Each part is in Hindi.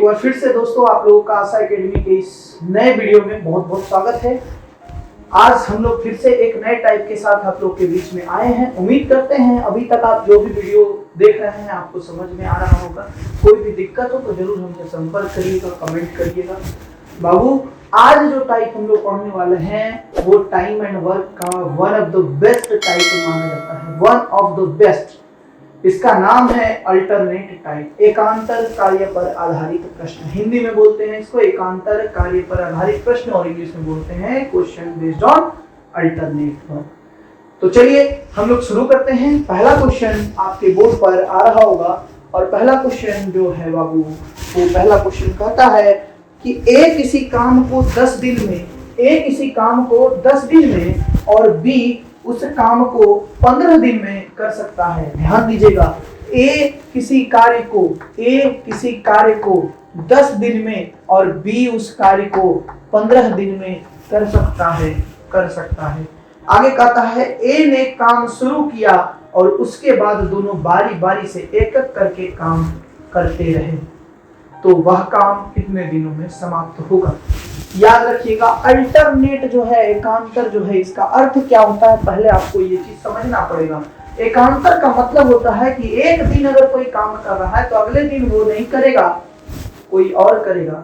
बार फिर से दोस्तों आप लोगों का आशा एकेडमी के इस नए वीडियो में बहुत बहुत स्वागत है। आज हम लोग फिर से एक नए टाइप के साथ आप लोग के बीच में आए हैं। उम्मीद करते हैं अभी तक आप जो भी वीडियो देख रहे हैं आपको समझ में आ रहा होगा। कोई भी दिक्कत हो तो जरूर हमसे संपर्क करिएगा, कमेंट करिएगा। बाबू आज जो टाइप हम लोग पढ़ने वाले हैं वो टाइम एंड वर्क का one of the best type माना जाता है, वन ऑफ द बेस्ट। इसका नाम है अल्टरनेट टाइप, एकांतर कार्य पर आधारित प्रश्न। हिंदी में बोलते हैं इसको एकांतर कार्य पर आधारित प्रश्न और इंग्लिश में बोलते हैं question based on alternate work. तो चलिए हम लोग शुरू करते हैं। पहला क्वेश्चन आपके बोर्ड पर आ रहा होगा और पहला क्वेश्चन जो है बाबू वो पहला क्वेश्चन कहता है कि ए किसी काम को 10 दिन में, ए किसी काम को 10 दिन में और बी उस काम को 15 दिन में कर सकता है। ध्यान दीजिएगा, ए किसी कार्य को 10 दिन में और बी उस कार्य को 15 दिन में कर सकता है। आगे कहता है ए ने काम शुरू किया और उसके बाद दोनों बारी बारी से एक एक करके काम करते रहे तो वह काम कितने दिनों में समाप्त होगा। याद रखिएगा अल्टरनेट जो है, एकांतर जो है, इसका अर्थ क्या होता है पहले आपको ये चीज समझना पड़ेगा। एकांतर का मतलब होता है कि एक दिन अगर कोई काम कर रहा है तो अगले दिन वो नहीं करेगा, कोई और करेगा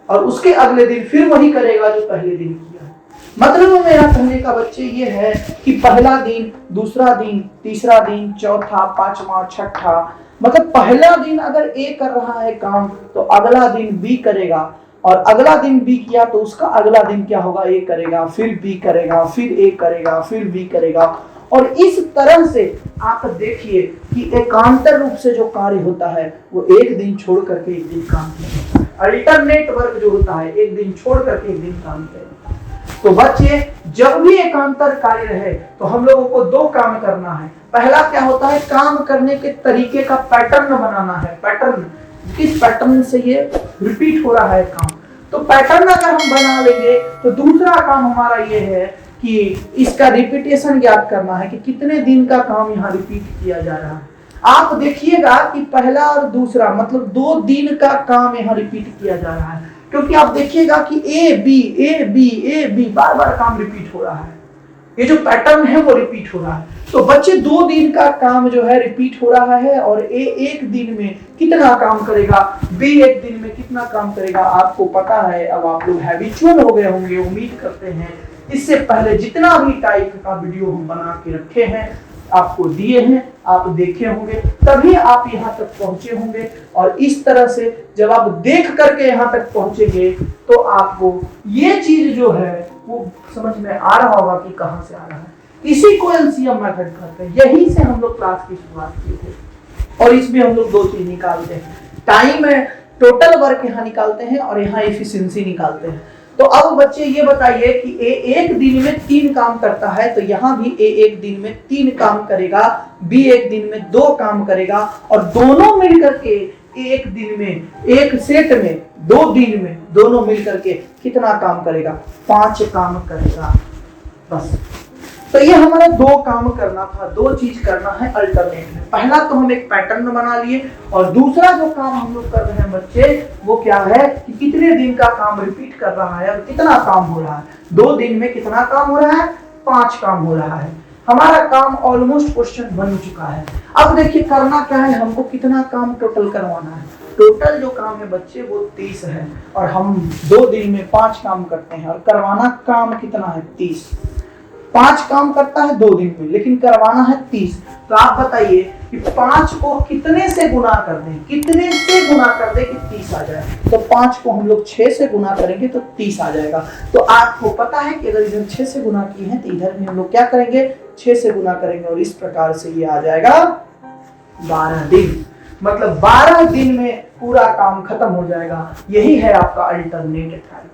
और उसके अगले दिन फिर वही करेगा जो पहले दिन किया। मतलब मेरा कहने का बच्चे ये है कि पहला दिन, दूसरा दिन, तीसरा दिन, चौथा, पांचवा, छठा, मतलब पहला दिन अगर ए कर रहा है काम तो अगला दिन बी करेगा और अगला दिन बी किया तो उसका अगला दिन क्या होगा, ए करेगा, फिर बी करेगा, फिर ए करेगा, फिर बी करेगा। और इस तरह से आप देखिए कि एकांतर रूप से जो कार्य होता है वो एक दिन छोड़ करके एक दिन काम किया। अल्टरनेट वर्क जो होता है एक दिन छोड़ करके एक दिन काम करेगा। तो बच्चे जब भी एकांतर कार्य रहे तो हम लोगों को दो काम करना है। पहला क्या होता है, काम करने के तरीके का पैटर्न बनाना है। पैटर्न, किस पैटर्न से ये रिपीट हो रहा है काम, तो पैटर्न अगर हम बना लेंगे तो दूसरा काम हमारा ये है कि इसका रिपीटेशन ज्ञात करना है कि कितने दिन का काम यहाँ रिपीट किया जा रहा है। आप देखिएगा कि पहला और दूसरा मतलब 2 दिन का काम यहाँ रिपीट किया जा रहा है, क्योंकि आप देखिएगा कि ए बी बार बार काम रिपीट हो रहा है। ये जो पैटर्न है वो रिपीट हो रहा है। तो बच्चे 2 दिन का काम जो है रिपीट हो रहा है और ए एक दिन में कितना काम करेगा, बी एक दिन में कितना काम करेगा आपको पता है। अब आप लोग हैबिचुअल हो गए होंगे, उम्मीद करते हैं। इससे पहले जितना भी टाइप का वीडियो हम बना के रखे हैं, आपको दिए हैं, आप देखे होंगे, तभी आप यहाँ तक पहुंचे होंगे। और इस तरह से जब आप देख करके यहाँ तक पहुंचेंगे तो आपको ये चीज जो है वो समझ में आ रहा होगा कि कहां से आ रहा है। इसी को एलसीएम मेथड कहते हैं। यही से हम लोग क्लास की शुरुआत किए थे और इसमें हम लोग 2 चीज निकालते हैं, टाइम है, टोटल वर्क यहाँ निकालते हैं और यहाँ एफिशिएंसी निकालते हैं। तो अब बच्चे ये बताइए कि ए एक दिन में 3 काम करता है तो यहाँ भी ए एक दिन में 3 काम करेगा, बी एक दिन में 2 काम करेगा और दोनों मिलकर के एक दिन में, एक सेट में 2 दिन में दोनों मिलकर के कितना काम करेगा, 5 काम करेगा बस। तो ये हमारा 2 काम करना था, 2 चीज करना है अल्टरनेट में। पहला तो हम एक पैटर्न बना लिए और दूसरा जो काम हम लोग कर रहे हैं बच्चे वो क्या है कि कितने दिन का काम रिपीट कर रहा है और कितना काम हो रहा है। 2 दिन में कितना काम हो रहा है, 5 काम हो रहा है। हमारा काम ऑलमोस्ट क्वेश्चन बन चुका है। अब देखिए करना क्या है, हमको कितना काम टोटल करवाना है। टोटल जो काम है बच्चे वो 30 है और हम 2 दिन में 5 काम करते हैं और करवाना काम कितना है, 30। 5 काम करता है 2 दिन में लेकिन करवाना है 30। तो आप बताइए कि 5 को कितने से गुना कर दें, कितने से गुना कर दें कि 30 आ जाए। तो 5 को हम लोग 6 से गुना करेंगे तो 30 आ जाएगा। तो आपको पता है कि अगर इधर 6 से गुना किए हैं तो इधर भी हम लोग क्या करेंगे, 6 से गुना करेंगे और इस प्रकार से ये आ जाएगा 12 दिन। मतलब 12 दिन में पूरा काम खत्म हो जाएगा। यही है आपका अल्टरनेट टाइप।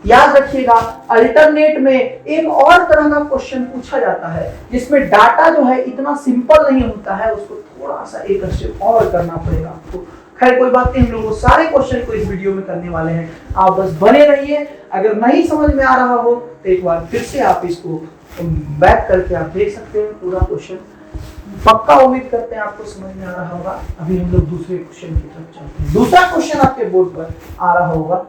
याद रखिएगा अल्टरनेट में एक और तरह का क्वेश्चन पूछा जाता है जिसमें डाटा जो है इतना सिंपल नहीं होता है, उसको थोड़ा सा एक स्टेप और करना पड़ेगा आपको। खैर कोई बात नहीं, हम लोग सारे क्वेश्चन को इस वीडियो में करने वाले हैं, आप बस बने रहिए। अगर नहीं समझ में आ रहा हो तो एक बार फिर से आप इसको बैक करके आप देख सकते हैं पूरा क्वेश्चन। पक्का उम्मीद करते हैं आपको समझ में आ रहा होगा। अभी हम लोग दूसरे क्वेश्चन की तरफ चलते हैं। दूसरा क्वेश्चन आपके बोर्ड पर आ रहा होगा।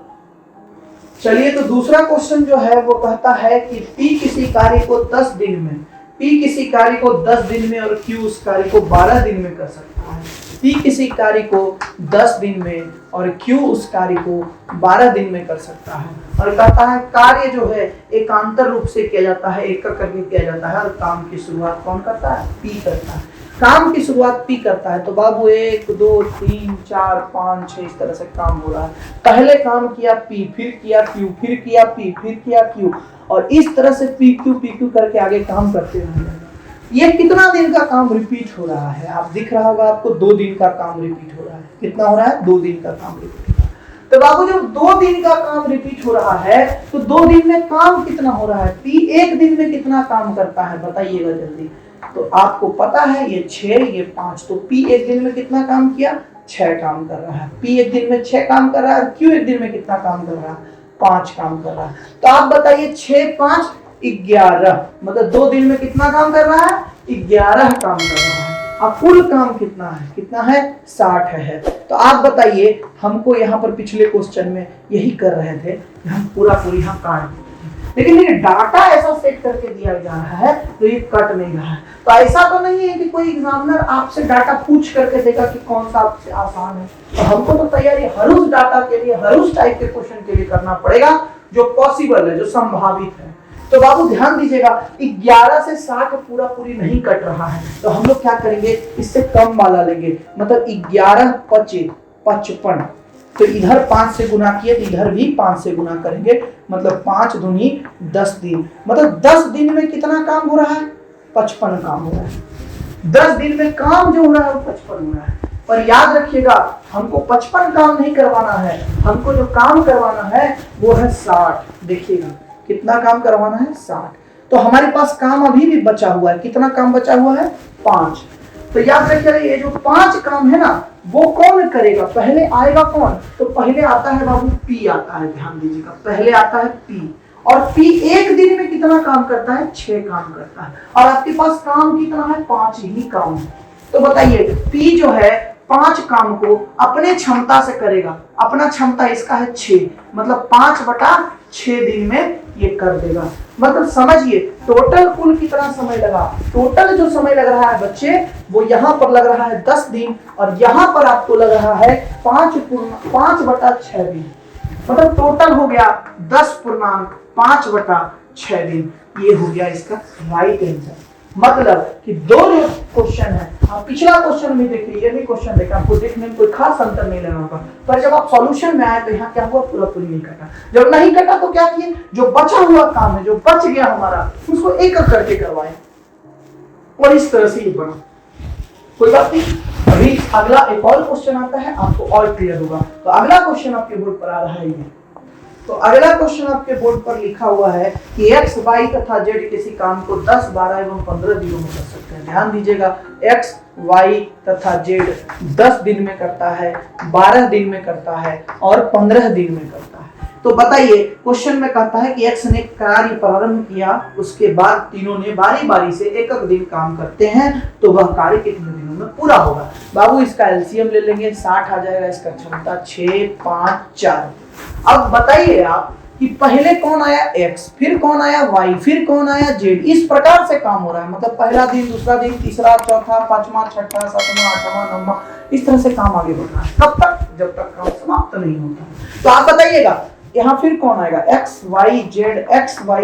चलिए, तो दूसरा क्वेश्चन जो है वो कहता है कि P किसी कार्य को 10 दिन में, P किसी कार्य को 10 दिन में और Q उस कार्य को 12 दिन में कर सकता है। P किसी कार्य को 10 दिन में और Q उस कार्य को 12 दिन में कर सकता है, और कहता है कार्य जो है एकांतर रूप से किया जाता है, एक करके किया जाता है, और काम की शुरुआत कौन करता है? P करता है। काम की शुरुआत P करता है। तो बाबू 1 2 3 4 5 6 इस तरह से काम हो रहा है। पहले काम किया P, फिर किया Q, फिर किया P, फिर किया Q, और इस तरह से PQ करके आगे काम करते रहेंगे। ये कितना दिन का काम रिपीट हो रहा है? आप दिख रहा होगा आपको, 2 दिन का काम रिपीट हो रहा है। कितना हो रहा है? 2 दिन का काम रिपीट हो रहा है। तो बाबू जब 2 दिन का काम रिपीट हो रहा है तो 2 दिन में काम कितना हो रहा है? P 1 दिन में कितना काम करता है बताइएगा जल्दी। तो आपको पता है ये 6 ये 5, तो P 1 दिन में कितना काम किया? 6 काम कर रहा है। P 1 दिन में 6 काम कर रहा है, और Q 1 दिन में कितना काम कर रहा है? 5 काम कर रहा है। तो आप बताइए 6 5 11, मतलब 2 दिन में कितना काम कर रहा है? 11 काम कर रहा है। अब कुल काम कितना है? कितना है? 60 है। तो आप बताइए, हमको यहाँ पर पिछले क्वेश्चन में यही कर रहे थे कि हम पूरा यहाँ काट, लेकिन ये डाटा ऐसा सेट करके दिया जा रहा है तो ये कट नहीं रहा है। तो ऐसा तो नहीं है कि कोई एग्जामिनर आपसे डाटा पूछ करके देगा कि कौन सा आपसे आसान है। तो हमको तो तैयारी हर उस डाटा के लिए, हर उस टाइप के क्वेश्चन के लिए करना पड़ेगा जो पॉसिबल है, जो संभावित है। तो बाबू ध्यान दीजिएगा, 11 से 60 पूरी नहीं कट रहा है, तो हम लोग क्या करेंगे? इससे कम वाला लेंगे, मतलब 11 25 55। तो इधर 5 से गुना किए तो इधर भी 5 से गुना करेंगे, मतलब 5 दूनी 10 दिन, मतलब 10 दिन में कितना काम हो रहा है? 55 काम हो रहा है। 10 दिन में काम जो हो रहा है वो 55 हो रहा है। पर याद रखिएगा, हमको 55 काम नहीं करवाना है, हमको जो काम करवाना है वो है 60। देखिएगा कितना काम करवाना है? 60। तो हमारे पास काम अभी भी बचा हुआ है। कितना काम बचा हुआ है? 5। तो याद रखिएगा, ये जो 5 काम है ना, वो कौन करेगा? पहले आएगा कौन? तो पहले आता है बाबू P आता है। ध्यान दीजिएगा, पहले आता है P, और P 1 दिन में कितना काम करता है? 6 काम करता है, और आपके पास काम कितना है? 5 ही काम है। तो बताइए P जो है 5 काम को अपने क्षमता से करेगा। अपना क्षमता इसका है 6, मतलब 5/6 दिन में ये कर देगा। मतलब समझिए टोटल कुल कितना समय लगा। टोटल जो समय लग रहा है बच्चे, वो यहाँ पर लग रहा है 10 दिन, और यहाँ पर आपको लग रहा है 5/6 दिन। मतलब टोटल हो गया 10.5/6 दिन। ये हो गया इसका राइट आंसर। मतलब कि 2 जो क्वेश्चन है, आप पिछला क्वेश्चन भी देखिए, ये भी क्वेश्चन देखा, आपको देखने में कोई खास अंतर नहीं लगा होगा, पर जब आप सॉल्यूशन में आए तो यहाँ क्या हुआ? पूरी नहीं कटा। जब नहीं कटा तो क्या किए? जो बचा हुआ काम है, जो बच गया हमारा, उसको एक करके करवाए, और इस तरह से ये बना। कोई बात नहीं, अभी अगला एक और क्वेश्चन आता है, आपको और क्लियर होगा। तो अगला क्वेश्चन आपके बोर्ड पर आ रहा है ये। तो अगला क्वेश्चन आपके बोर्ड पर लिखा हुआ है कि x, y तथा z किसी काम को 10, 12 एवं 15 दिनों में कर सकते हैं। ध्यान दीजिएगा, x, y तथा z 10 दिन में करता है, 12 दिन में करता है, और 15 दिन में करता है। तो बताइए, क्वेश्चन में कहता है कि x ने कार्य प्रारंभ किया, उसके बाद तीनों ने बारी बारी से एक दिन काम करते हैं, तो वह कार्य कितने दिनों में पूरा होगा? बाबू इसका एलसीएम ले लेंगे, 60 आ जाएगा। इसका क्षमता 6 5 4। अब बताइए आप कि पहले कौन आया? x, फिर कौन आया? y, फिर कौन आया? z। इस प्रकार से काम हो रहा है, मतलब पहला दिन, दूसरा दिन, तीसरा, चौथा, 5वां, 6वां, 7वां, 8वां, 9वां, इस तरह से काम आगे बढ़ रहा है। कब तक? जब तक काम समाप्त नहीं होता। तो आप बताइएगा यहाँ फिर कौन आएगा? x y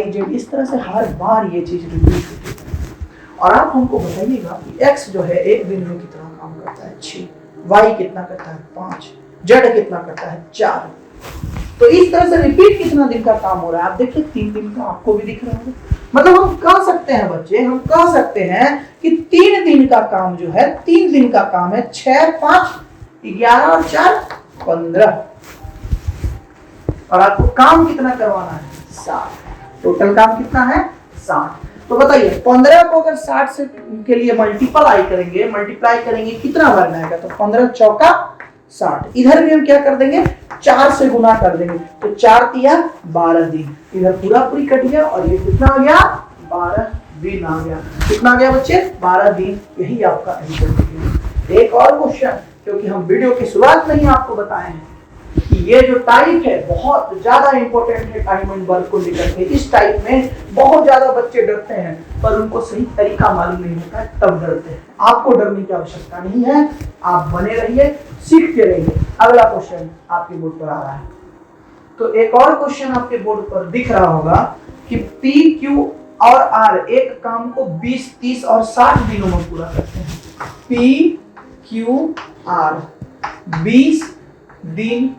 z, इस तरह से हर बार ये चीज रिपीट होती है। और आप हमको बताइएगा कि x जो है 1 दिन में कितना काम करता है? 6, y कितना करता है? 5, z कितना करता है? 4। तो इस तरह से रिपीट कितना दिन का काम हो रहा है? आप देखिए 3 दिन का, आपको भी दिख रहा है। मतलब हम कह सकते हैं बच्चे, हम कह सकते हैं कि 3 दिन का काम जो है, 3 दिन का काम है। 6 5 11 और 4 15, और आपको काम कितना करवाना है? 60। टोटल काम कितना है? 60। तो बताइए 15 को अगर 60 से के लिए मल्टीप्लाई करेंगे कितना बार आएगा? तो 15 चौका 60। इधर भी हम क्या कर देंगे? 4 से गुना कर देंगे, तो 4 तिया 12 दिन। इधर पूरी कट गया, और ये कितना आ गया? 12 दिन आ गया। कितना आ गया बच्चे? 12 दिन। यही आपका आंसर। एक और क्वेश्चन, क्योंकि हम वीडियो की शुरुआत में ही आपको बताए हैं कि ये जो टाइप है बहुत ज्यादा इंपॉर्टेंट है टाइम एंड वर्क को लेकर के। इस टाइप में बहुत ज्यादा बच्चे डरते हैं, पर उनको सही तरीका मालूम नहीं होता है, तब डरते हैं। आपको डरने की आवश्यकता नहीं है, आप बने रहिए, सीखते रहिए। अगला क्वेश्चन आपके बोर्ड पर आ रहा है। तो एक और क्वेश्चन आपके बोर्ड पर दिख रहा होगा कि P, Q और R एक काम को 20, 30 और 60 दिनों में पूरा करते हैं। P, Q, R 20 दिन,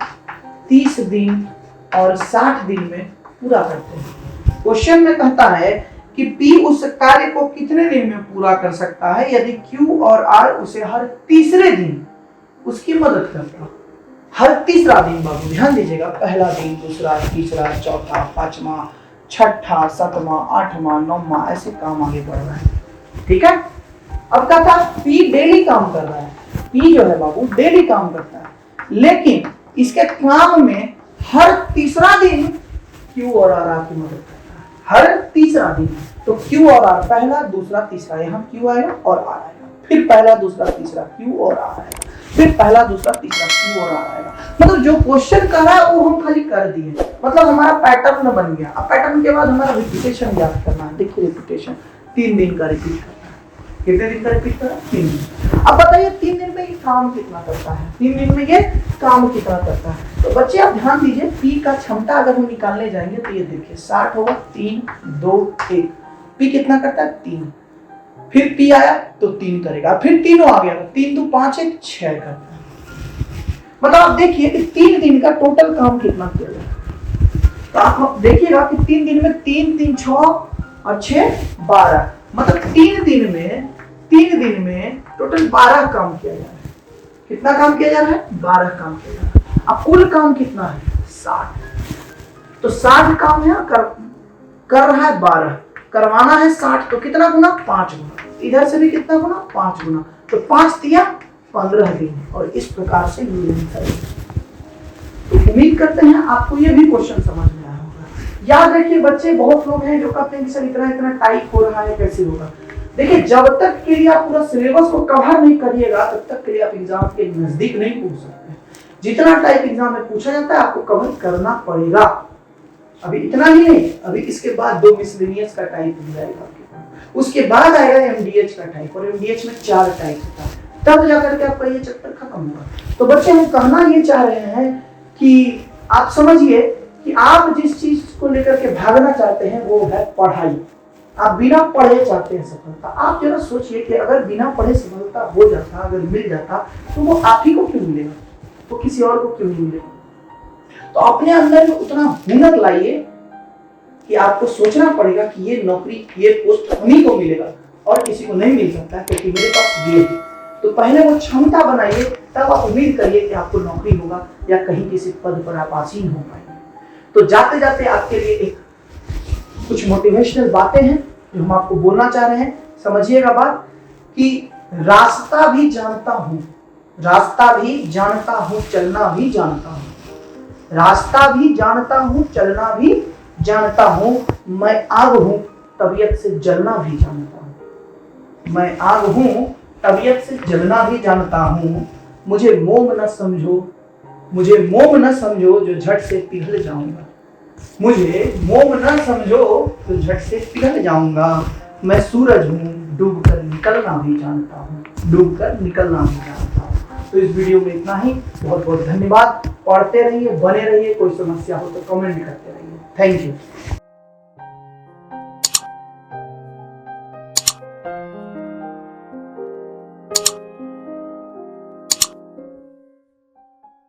30 दिन और 60 दिन में पूरा करते हैं। क्वेश्चन में कहता है कि P उस कार्य को कितने दिन में पूरा कर सकता है यदि Q और R उसे हर तीसरे दिन उसकी मदद करता। हर तीसरा दिन, बाबू ध्यान दीजिएगा, पहला दिन, दूसरा, तीसरा, चौथा, पांचवा, छठा, सातवां, आठवां, नौवां, ऐसे काम आगे बढ़ रहा है। ठीक है। अब कहता है P डेली काम कर रहा है। P जो है बाबू डेली काम करता है, लेकिन इसके काम में हर तीसरा दिन Q और R आपकी मदद करता है। हर तीसरा दिन तो Q और R, पहला, दूसरा, तीसरा, यहाँ Q आएगा और R आएगा, फिर पहला, दूसरा, तीसरा, Q और R आएगा, फिर पहला, दूसरा, तीसरा, Q और R आएगा। मतलब जो क्वेश्चन कर रहा है वो हम खाली कर दिए, मतलब हमारा पैटर्न बन गया। अब पैटर्न के बाद हमारा रिपीटेशन याद करना है। देखिए रिपीटेशन 3 दिन का रिपीट करना है। कितने दिन का रिपीट करना है? 3 दिन। अब बताइए 3 दिन में ये काम कितना करता है? 3 दिन में ये काम कितना करता है? तो बच्चे आप ध्यान दीजिए, P का क्षमता अगर हम निकालने जाएंगे तो ये देखिए 60 होगा, 3, 2, 1। P कितना करता है? 3। फिर P आया तो 3 करेगा, फिर तीनों आ गया, 3 2 5 1 6 करता है। मतलब आप देखिए कि 3 दिन का टोटल काम कितना किया जाएगा। तो आप देखिएगा कि 3 दिन में 3 3 6 और 6 12, मतलब 3 दिन में टोटल 12 काम किया जा रहा है। कितना काम किया जा रहा है? 12 काम किया जा रहा है। अब कुल काम कितना है? 60। तो 60 काम है, कर रहा है 12, करवाना है 60, तो कितना गुना? 5 गुना। इधर से भी कितना गुना? 5 गुना। तो 5 दिया 15 दिन, और इस प्रकार से तो उम्मीद करते हैं आपको ये भी क्वेश्चन समझ में आया होगा। याद रखिए बच्चे, बहुत लोग हैं जो कहते हैं कि सर इतना इतना टाइप हो रहा है, कैसे होगा? देखिए जब तक के लिए आप पूरा सिलेबस को कवर नहीं करिएगा तब तक के लिए आप एग्जाम के नजदीक नहीं पहुंच सकते। जितना टाइप एग्जाम में पूछा जाता है आपको कवर करना पड़ेगा। अभी इतना ही नहीं, अभी इसके बाद 2 मिसलेनियस का टाइप मिल जाएगा आपके पास, उसके बाद आएगा एमडीएच का टाइप, और एमडीएच में 4 टाइप होता है, तब जाकर के आपका ये चैप्टर खत्म होगा। तो बच्चे हम कहना ये चाह रहे हैं कि आप समझिए कि आप जिस चीज को लेकर के भागना चाहते हैं वो है पढ़ाई। आप बिना पढ़े चाहते हैं सफलता। आप जरा सोचिए कि अगर बिना पढ़े सफलता हो जाता, अगर मिल जाता, तो वो आप ही को क्यों मिलेगा, वो किसी और को क्यों नहीं मिलेगा? तो अपने अंदर में उतना हुनर लाइए कि आपको सोचना पड़ेगा कि ये नौकरी, ये पोस्ट उन्हीं को मिलेगा और किसी को नहीं मिल सकता है, क्योंकि मेरे पास ये है। तो पहले वो क्षमता बनाइए, तब आप उम्मीद करिए कि आपको नौकरी होगा या कहीं किसी पद पर आप आसीन हो पाएंगे। तो जाते जाते आपके लिए एक कुछ मोटिवेशनल बातें हैं जो हम आपको बोलना चाह रहे हैं। समझिएगा बात कि रास्ता भी जानता हूँ, रास्ता भी जानता हूँ, चलना भी जानता हूँ। रास्ता भी जानता हूँ, चलना भी जानता हूँ। मैं आग हूँ, तबीयत से जलना भी जानता हूँ। मैं आग हूँ, तबीयत से जलना भी जानता हूँ। मुझे मोम न समझो, मुझे मोम न समझो जो झट से पिघल जाऊंगा। मुझे मोम न समझो तो झट से पिघल जाऊंगा। मैं सूरज हूँ, डूब कर निकलना भी जानता हूँ, डूब कर निकलना भी जानता हूँ। तो इस वीडियो में इतना ही। बहुत बहुत धन्यवाद। पढ़ते रहिए, बने रहिए। कोई समस्या हो तो कमेंट करते रहिए। Thank you.